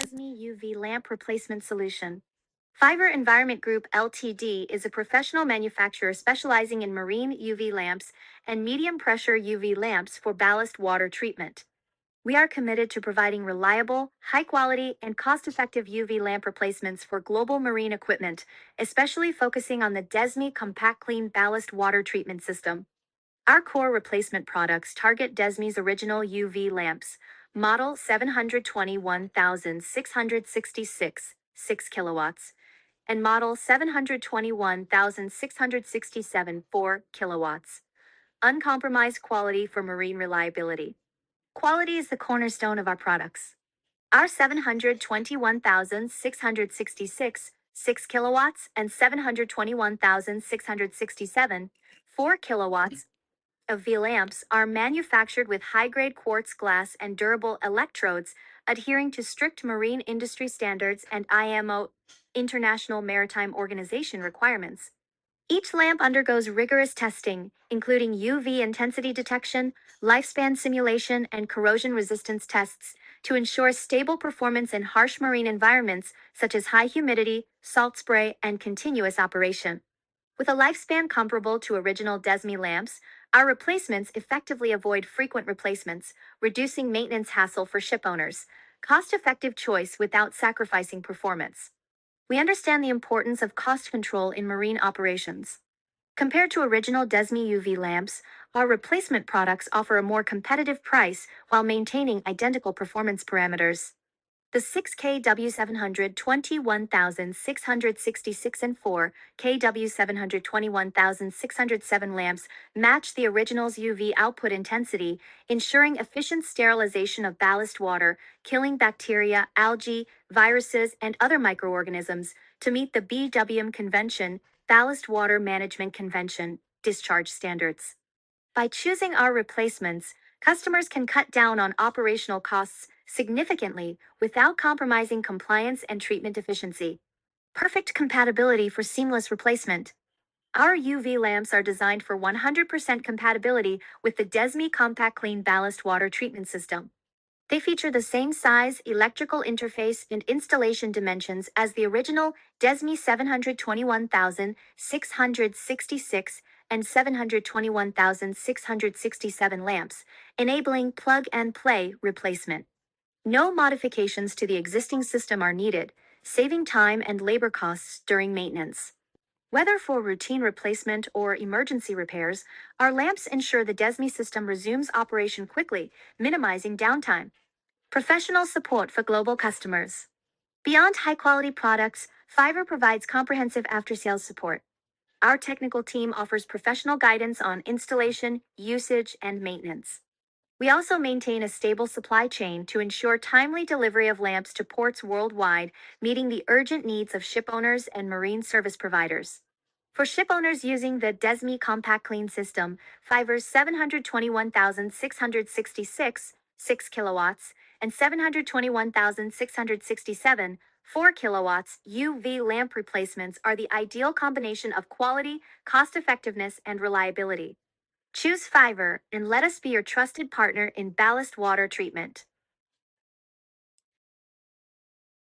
Desmi UV lamp replacement solution. Fiverr Environment Group Ltd is a professional manufacturer specializing in marine UV lamps and medium pressure UV lamps for ballast water treatment. We are committed to providing reliable, high quality, and cost effective UV lamp replacements for global marine equipment, especially focusing on the Desmi Compact Clean Ballast Water Treatment System. Our core replacement products target Desmi's original UV lamps, model 721,666, 6 kilowatts, and model 721,667, 4 kilowatts. Uncompromised quality for marine reliability. Quality is the cornerstone of our products. Our 721,666, 6 kilowatts, and 721,667, 4 kilowatts of V lamps are manufactured with high-grade quartz glass and durable electrodes, adhering to strict marine industry standards and IMO International Maritime Organization requirements. Each lamp undergoes rigorous testing, including UV intensity detection, lifespan simulation, and corrosion resistance tests, to ensure stable performance in harsh marine environments such as high humidity, salt spray, and continuous operation. With a lifespan comparable to original Desmi lamps, our replacements effectively avoid frequent replacements, reducing maintenance hassle for ship owners. Cost-effective choice without sacrificing performance. We understand the importance of cost control in marine operations. Compared to original Desmi UV lamps, our replacement products offer a more competitive price while maintaining identical performance parameters. The 6kW 721,666 and 4kW 721,607 lamps match the original's UV output intensity, ensuring efficient sterilization of ballast water, killing bacteria, algae, viruses, and other microorganisms to meet the BWM Convention, Ballast Water Management Convention, discharge standards. By choosing our replacements, customers can cut down on operational costs significantly without compromising compliance and treatment efficiency. Perfect compatibility for seamless replacement. Our UV lamps are designed for 100% compatibility with the Desmi Compact Clean Ballast Water Treatment System. They feature the same size, electrical interface, and installation dimensions as the original Desmi 721,666 and 721,667 lamps, enabling plug-and-play replacement. No modifications to the existing system are needed, saving time and labor costs during maintenance. Whether for routine replacement or emergency repairs, our lamps ensure the Desmi system resumes operation quickly, minimizing downtime. Professional support for global customers. Beyond high-quality products, Fiverr provides comprehensive after-sales support. Our technical team offers professional guidance on installation, usage, and maintenance. We also maintain a stable supply chain to ensure timely delivery of lamps to ports worldwide, meeting the urgent needs of ship owners and marine service providers. For ship owners using the Desmi Compact Clean system, Fiverr's 721,666, 6 kilowatts, and 721,667, 4 kilowatts UV lamp replacements are the ideal combination of quality, cost-effectiveness, and reliability. Choose Fiverr and let us be your trusted partner in ballast water treatment.